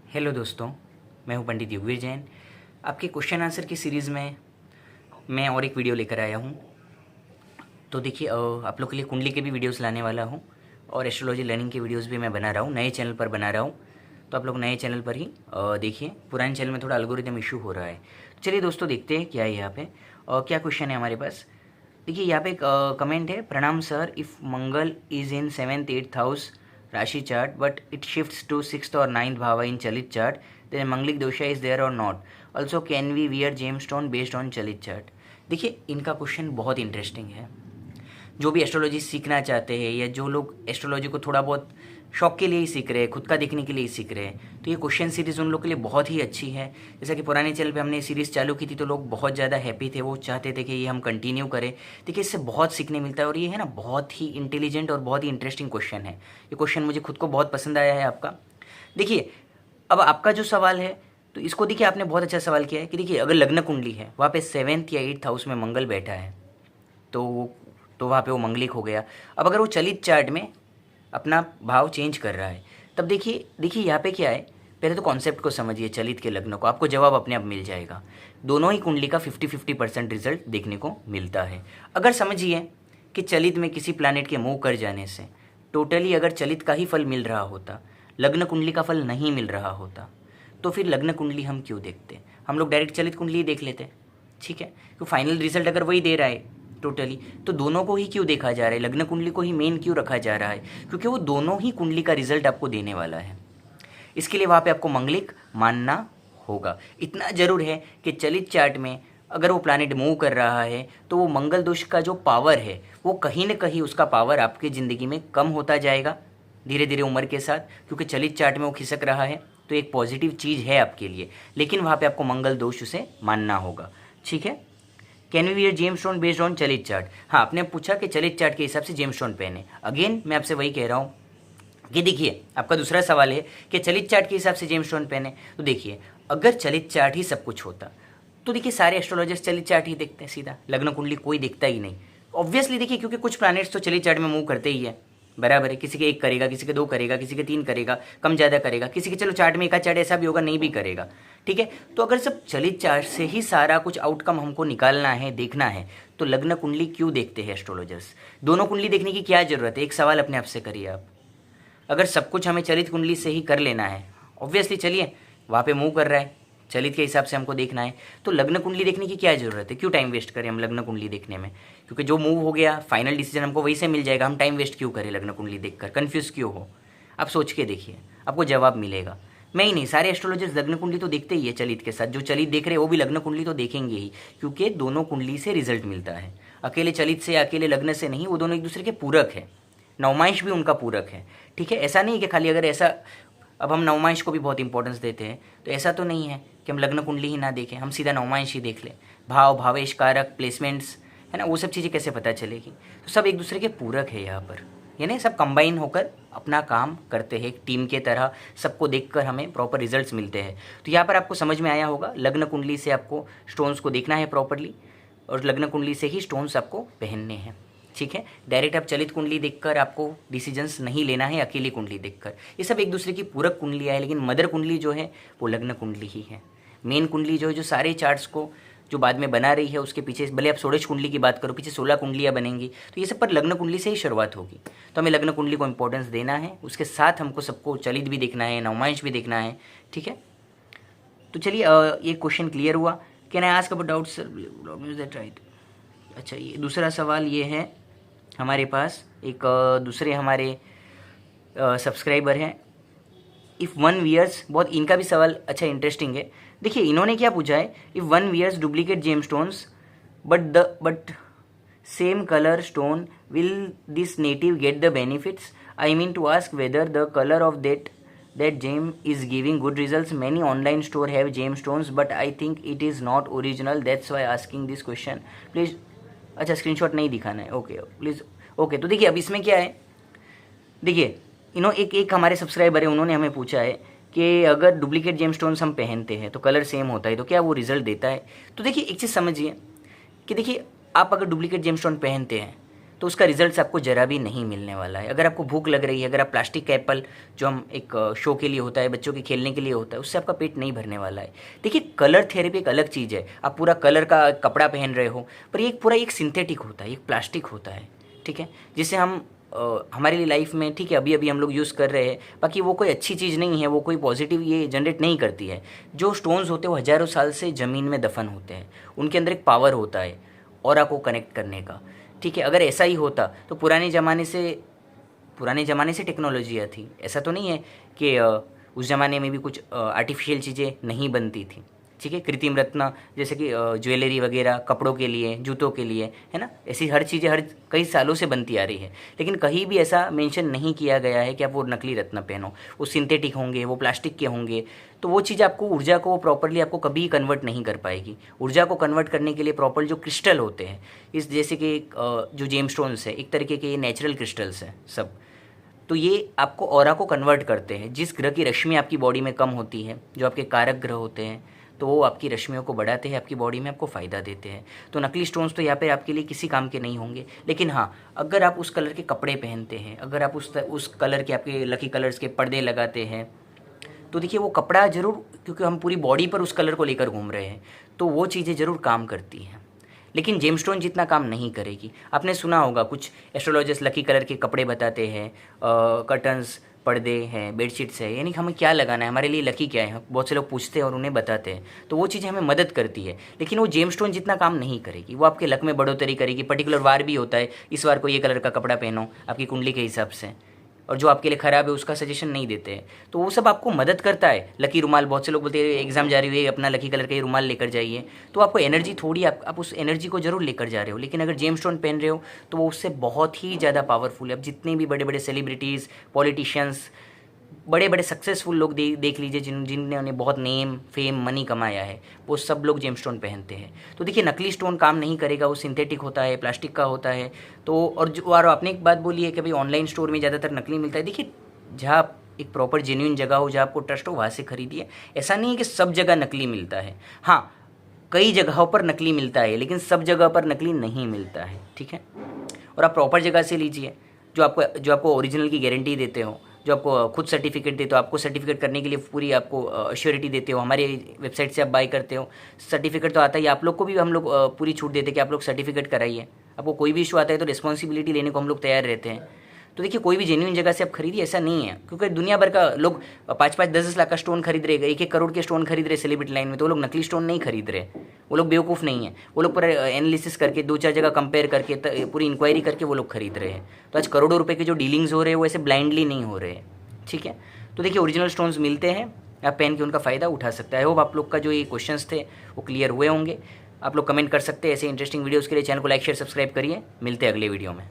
Hello दोस्तों, मैं हूं पंडित युगवीर जैन। आपके क्वेश्चन आंसर की सीरीज़ में मैं और एक वीडियो लेकर आया हूं। तो देखिए, आप लोग के लिए कुंडली के भी वीडियोस लाने वाला हूं और एस्ट्रोलॉजी लर्निंग के वीडियोस भी मैं बना रहा हूं, नए चैनल पर बना रहा हूं। तो आप लोग नए चैनल पर ही देखिए। पुराने चैनल में थोड़ा एल्गोरिथम इशू हो रहा है। चलिए दोस्तों, देखते हैं क्या है यहाँ पे और क्या क्वेश्चन है हमारे पास। देखिए, यहाँ पे एक कमेंट है, प्रणाम sir, if Mangal is in 7th 8th house rashi chart but it shifts to 6th और 9th भाव इन चलित chart, then manglik dosha is there or not, also can we wear gem stone based on chalit chart. देखिए, इनका क्वेश्चन बहुत interesting है। जो भी astrology सीखना चाहते हैं या जो लोग एस्ट्रोलॉजी को थोड़ा बहुत शौक के लिए ही सीख रहे हैं, खुद का देखने के लिए ही सीख रहे हैं, तो ये क्वेश्चन सीरीज़ उन लोग के लिए बहुत ही अच्छी है। जैसा कि पुराने चैनल पे हमने सीरीज़ चालू की थी तो लोग बहुत ज़्यादा हैप्पी थे, वो चाहते थे कि ये हम कंटिन्यू करें। देखिए, इससे बहुत सीखने मिलता है और ये है ना, बहुत ही इंटेलिजेंट और बहुत ही इंटरेस्टिंग क्वेश्चन है। ये क्वेश्चन मुझे खुद को बहुत पसंद आया है आपका। देखिए, अब आपका जो सवाल है तो इसको देखिए, आपने बहुत अच्छा सवाल किया है कि देखिए, अगर लग्न कुंडली है, वहाँ पे 7th या 8th हाउस में मंगल बैठा है तो वहाँ पे वो मंगलिक हो गया। अब अगर वो चलित चार्ट में अपना भाव चेंज कर रहा है, तब देखिए यहाँ पे क्या है। पहले तो कॉन्सेप्ट को समझिए, चलित के लग्न को, आपको जवाब अपने आप मिल जाएगा। दोनों ही कुंडली का 50-50% रिजल्ट देखने को मिलता है। अगर समझिए कि चलित में किसी प्लैनेट के मूव कर जाने से टोटली अगर चलित का ही फल मिल रहा होता, लग्न कुंडली का फल नहीं मिल रहा होता, तो फिर लग्न कुंडली हम क्यों देखते? हम लोग डायरेक्ट चलित कुंडली ही देख लेते, ठीक है। तो फाइनल रिजल्ट अगर वही दे रहा है टोटली, तो दोनों को ही क्यों देखा जा रहा है, लग्न कुंडली को ही मेन क्यों रखा जा रहा है? क्योंकि वो दोनों ही कुंडली का रिजल्ट आपको देने वाला है। इसके लिए वहाँ पे आपको मंगलिक मानना होगा। इतना जरूर है कि चलित चार्ट में अगर वो प्लैनेट मूव कर रहा है तो वो मंगल दोष का जो पावर है वो कहीं ना कहीं उसका पावर आपकी ज़िंदगी में कम होता जाएगा धीरे धीरे उम्र के साथ, क्योंकि चलित चार्ट में वो खिसक रहा है। तो एक पॉजिटिव चीज़ है आपके लिए, लेकिन वहाँ पे आपको मंगल दोष उसे मानना होगा, ठीक है। Can we wear gem stone based on chalit chart? हाँ, आपने पूछा कि चलित चार्ट के हिसाब से जेम स्टोन पहने। अगेन मैं आपसे वही कह रहा हूँ कि देखिए, आपका दूसरा सवाल है कि चलित चार्ट के हिसाब से जेम स्टोन पहने। तो देखिए, अगर चलित चार्ट ही सब कुछ होता तो देखिए, सारे एस्ट्रोलॉजर्स चलित चार्ट ही देखते हैं सीधा, लग्न कुंडली कोई देखता ही नहीं। ऑब्वियसली देखिए, क्योंकि कुछ प्लैनेट्स तो चलित चार्ट में मूव करते ही है, बराबर है। किसी के 1 करेगा, किसी के 2 करेगा, किसी के 3 करेगा, कम ज़्यादा करेगा, किसी के चलो चार्ट में 1 चार्ट ऐसा भी होगा नहीं भी करेगा, ठीक है। तो अगर सब चलित चार्ट से ही सारा कुछ आउटकम हमको निकालना है, देखना है, तो लग्न कुंडली क्यों देखते हैं एस्ट्रोलॉजर्स? दोनों कुंडली देखने की क्या जरूरत है? एक सवाल अपने आप से करिए आप। अगर सब कुछ हमें चलित कुंडली से ही कर लेना है, ऑब्वियसली चलिए वहाँ पे मूव कर रहा है, चलित के हिसाब से हमको देखना है, तो लग्न कुंडली देखने की क्या ज़रूरत है? क्यों टाइम वेस्ट करें हम लग्न कुंडली देखने में? क्योंकि जो मूव हो गया फाइनल डिसीजन हमको वही से मिल जाएगा। हम टाइम वेस्ट क्यों करें लग्न कुंडली देखकर? कन्फ्यूज़ क्यों हो? आप सोच के देखिए, आपको जवाब मिलेगा। मैं ही नहीं, सारे एस्ट्रोलॉजर्स लग्न कुंडली तो देखते ही है चलित के साथ। जो चलित देख रहे हैं वो भी लग्न कुंडली तो देखेंगे ही, क्योंकि दोनों कुंडली से रिजल्ट मिलता है। अकेले चलित से, अकेले लग्न से नहीं, वो दोनों एक दूसरे के पूरक है। नवमांश भी उनका पूरक है, ठीक है। ऐसा नहीं कि खाली अगर ऐसा, अब हम नवमांश को भी बहुत इंपॉर्टेंस देते हैं, तो ऐसा तो नहीं है कि हम लग्न कुंडली ही ना देखें, हम सीधा नवमांश ही देख लें। भाव, भावेश कारक, प्लेसमेंट्स, है ना, वो सब चीज़ें कैसे पता चलेगी? तो सब एक दूसरे के पूरक है यहाँ पर, यानी सब कंबाइन होकर अपना काम करते हैं, टीम के तरह सबको देखकर हमें प्रॉपर रिजल्ट्स मिलते हैं। तो यहाँ पर आपको समझ में आया होगा, लग्न कुंडली से आपको स्टोन्स को देखना है प्रॉपरली, और लग्न कुंडली से ही स्टोन्स आपको पहनने हैं, ठीक है। डायरेक्ट आप चलित कुंडली देखकर आपको डिसीजंस नहीं लेना है, अकेली कुंडली देखकर। ये सब एक दूसरे की पूरक कुंडलियाँ है, लेकिन मदर कुंडली जो है वो लग्न कुंडली ही है। मेन कुंडली जो है, जो सारे चार्ट्स को जो बाद में बना रही है, उसके पीछे भले आप षोडश कुंडली की बात करो, पीछे 16 कुंडलियाँ बनेंगी, तो ये सब पर लग्न कुंडली से ही शुरुआत होगी। तो हमें लग्न कुंडली को इंपॉर्टेंस देना है, उसके साथ हमको सबको चलित भी देखना है, नवमांश भी देखना है, ठीक है। तो चलिए, ये क्वेश्चन क्लियर हुआ। Can I ask about doubt sir, is that right? अच्छा, ये दूसरा सवाल ये है, हमारे पास एक दूसरे हमारे सब्सक्राइबर हैं, इफ़ वन वियर्स, बहुत इनका भी सवाल अच्छा इंटरेस्टिंग है। देखिए, इन्होंने क्या पूछा है, if one wears duplicate gem stones but same colour stone, will this native get the benefits? I mean to ask whether the colour of that gem is giving good results. Many online store have gem stones but I think it is not original, that's why asking this question. Please, अच्छा screenshot नहीं दिखाना है, okay please, okay. तो देखिए, अब इसमें क्या है, देखिए एक हमारे सब्सक्राइबर है, उन्होंने हमें पूछा है कि अगर डुप्लीकेट जेम स्टोन्स हम पहनते हैं तो कलर सेम होता है, तो क्या वो रिजल्ट देता है? तो देखिए, एक चीज़ समझिए कि देखिए, आप अगर डुप्लीकेट जेम स्टोन पहनते हैं तो उसका रिजल्ट्स आपको ज़रा भी नहीं मिलने वाला है। अगर आपको भूख लग रही है, अगर आप प्लास्टिक का एप्पल जो हम एक शो के लिए होता है, बच्चों के खेलने के लिए होता है, उससे आपका पेट नहीं भरने वाला है। देखिए कलर थेरेपी एक अलग चीज़ है, आप पूरा कलर का कपड़ा पहन रहे हो, पर ये पूरा एक सिंथेटिक होता है, एक प्लास्टिक होता है, ठीक है, जिसे हम हमारे लिए लाइफ में, ठीक है, अभी अभी हम लोग यूज़ कर रहे हैं, बाकी वो कोई अच्छी चीज़ नहीं है, वो कोई पॉजिटिव ये जनरेट नहीं करती है। जो स्टोन्स होते हैं वो हज़ारों साल से ज़मीन में दफन होते हैं, उनके अंदर एक पावर होता है ऑरा को कनेक्ट करने का, ठीक है। अगर ऐसा ही होता तो पुराने ज़माने से टेक्नोलॉजियाँ थी, ऐसा तो नहीं है कि उस ज़माने में भी कुछ आर्टिफिशियल चीज़ें नहीं बनती थी, ठीक है। कृत्रिम रत्न जैसे कि ज्वेलरी वगैरह कपड़ों के लिए, जूतों के लिए, है ना, ऐसी हर चीज़ें हर कई सालों से बनती आ रही है, लेकिन कहीं भी ऐसा मेंशन नहीं किया गया है कि आप वो नकली रत्न पहनो, वो सिंथेटिक होंगे, वो प्लास्टिक के होंगे, तो वो चीज़ आपको ऊर्जा को प्रॉपरली आपको कभी कन्वर्ट नहीं कर पाएगी। ऊर्जा को कन्वर्ट करने के लिए प्रॉपर जो क्रिस्टल होते हैं, इस जैसे कि जो जेम स्टोन्स है, एक तरीके के ये नेचुरल क्रिस्टल्स हैं सब, तो ये आपको ऑरा को कन्वर्ट करते हैं। जिस ग्रह की रश्मि आपकी बॉडी में कम होती है, जो आपके कारक ग्रह होते हैं, तो वो आपकी रश्मियों को बढ़ाते हैं, आपकी बॉडी में आपको फ़ायदा देते हैं। तो नकली स्टोन्स तो यहाँ पे आपके लिए किसी काम के नहीं होंगे, लेकिन हाँ, अगर आप उस कलर के कपड़े पहनते हैं, अगर आप उस कलर के, आपके लकी कलर्स के पर्दे लगाते हैं, तो देखिए वो कपड़ा ज़रूर, क्योंकि हम पूरी बॉडी पर उस कलर को लेकर घूम रहे हैं, तो वो चीज़ें ज़रूर काम करती हैं, लेकिन जेमस्टोन जितना काम नहीं करेगी। आपने सुना होगा कुछ एस्ट्रोलॉजर्स लकी कलर के कपड़े बताते हैं, कर्टन्स, पर्दे हैं, बेडशीट्स है, यानी कि हमें क्या लगाना है, हमारे लिए लकी क्या है, बहुत से लोग पूछते हैं और उन्हें बताते हैं, तो वो चीज़ें हमें मदद करती है, लेकिन वो जेमस्टोन जितना काम नहीं करेगी। वो आपके लक में बढ़ोतरी करेगी। पर्टिकुलर वार भी होता है, इस वार को ये कलर का कपड़ा पहनो आपकी कुंडली के हिसाब से, और जो आपके लिए ख़राब है उसका सजेशन नहीं देते हैं, तो वो सब आपको मदद करता है। लकी रुमाल, बहुत से लोग बोलते हैं एग्जाम जा रही है अपना लकी कलर का ये रुमाल लेकर जाइए, तो आपको एनर्जी थोड़ी, आप उस एनर्जी को जरूर लेकर जा रहे हो। लेकिन अगर जेमस्टोन पहन रहे हो तो वो उससे बहुत ही ज़्यादा पावरफुल है। अब जितने भी बड़े बड़े सेलिब्रिटीज़, पॉलिटिशियंस, बड़े बड़े सक्सेसफुल लोग देख लीजिए, जिन्होंने बहुत नेम, फेम, मनी कमाया है, वो सब लोग जेमस्टोन पहनते हैं। तो देखिए नकली स्टोन काम नहीं करेगा, वो सिंथेटिक होता है, प्लास्टिक का होता है। तो और आपने एक बात बोली है कि भाई ऑनलाइन स्टोर में ज़्यादातर नकली मिलता है। देखिए जहाँ एक प्रॉपर जेन्युइन जगह हो, जहाँ आपको ट्रस्ट हो, वहाँ से खरीदिए। ऐसा नहीं है कि सब जगह नकली मिलता है, हाँ कई जगहों पर नकली मिलता है, लेकिन सब जगह पर नकली नहीं मिलता है, ठीक है। और आप प्रॉपर जगह से लीजिए, जो आपको ओरिजिनल की गारंटी देते हो, जो आपको खुद सर्टिफिकेट देते हो, आपको सर्टिफिकेट करने के लिए पूरी आपको अश्योरिटी देते हो। हमारे वेबसाइट से आप बाय करते हो, सर्टिफिकेट तो आता ही, आप लोग को भी हम लोग पूरी छूट देते हैं कि आप लोग सर्टिफिकेट कराइए। आपको कोई भी इशू आता है तो रिस्पॉन्सिबिलिटी लेने को हम लोग तैयार रहते हैं। तो देखिए कोई भी जेन्युइन जगह से आप खरीदिए, ऐसा नहीं है, क्योंकि दुनिया भर का लोग 5-5, 10-10 लाख का स्टोन खरीद रहे, 1-1 करोड़ के स्टोन खरीद रहे सेलिब्रिटी लाइन में, तो वो लोग नकली स्टोन नहीं खरीद रहे। वो लोग बेवकूफ़ नहीं है, वो लोग पूरा एनालिसिस करके 2-4 जगह कंपेयर करके पूरी इंक्वायरी करके वो लोग खरीद रहे हैं। तो आज करोड़ों रुपए के जो डीलिंग्स हो रहे हैं वो ऐसे ब्लाइंडली नहीं हो रहे हैं, ठीक है। तो देखिए ओरिजिनल स्टोन्स मिलते हैं, आप पहन के उनका फ़ायदा उठा सकते हैं। आई होप आप लोग का जो ये क्वेश्चंस थे वो क्लियर हुए होंगे। आप लोग कमेंट कर सकते हैं। ऐसे इंटरेस्टिंग वीडियोज़ के लिए चैनल को लाइक, शेयर, सब्सक्राइब करिए। मिलते हैं अगले वीडियो में।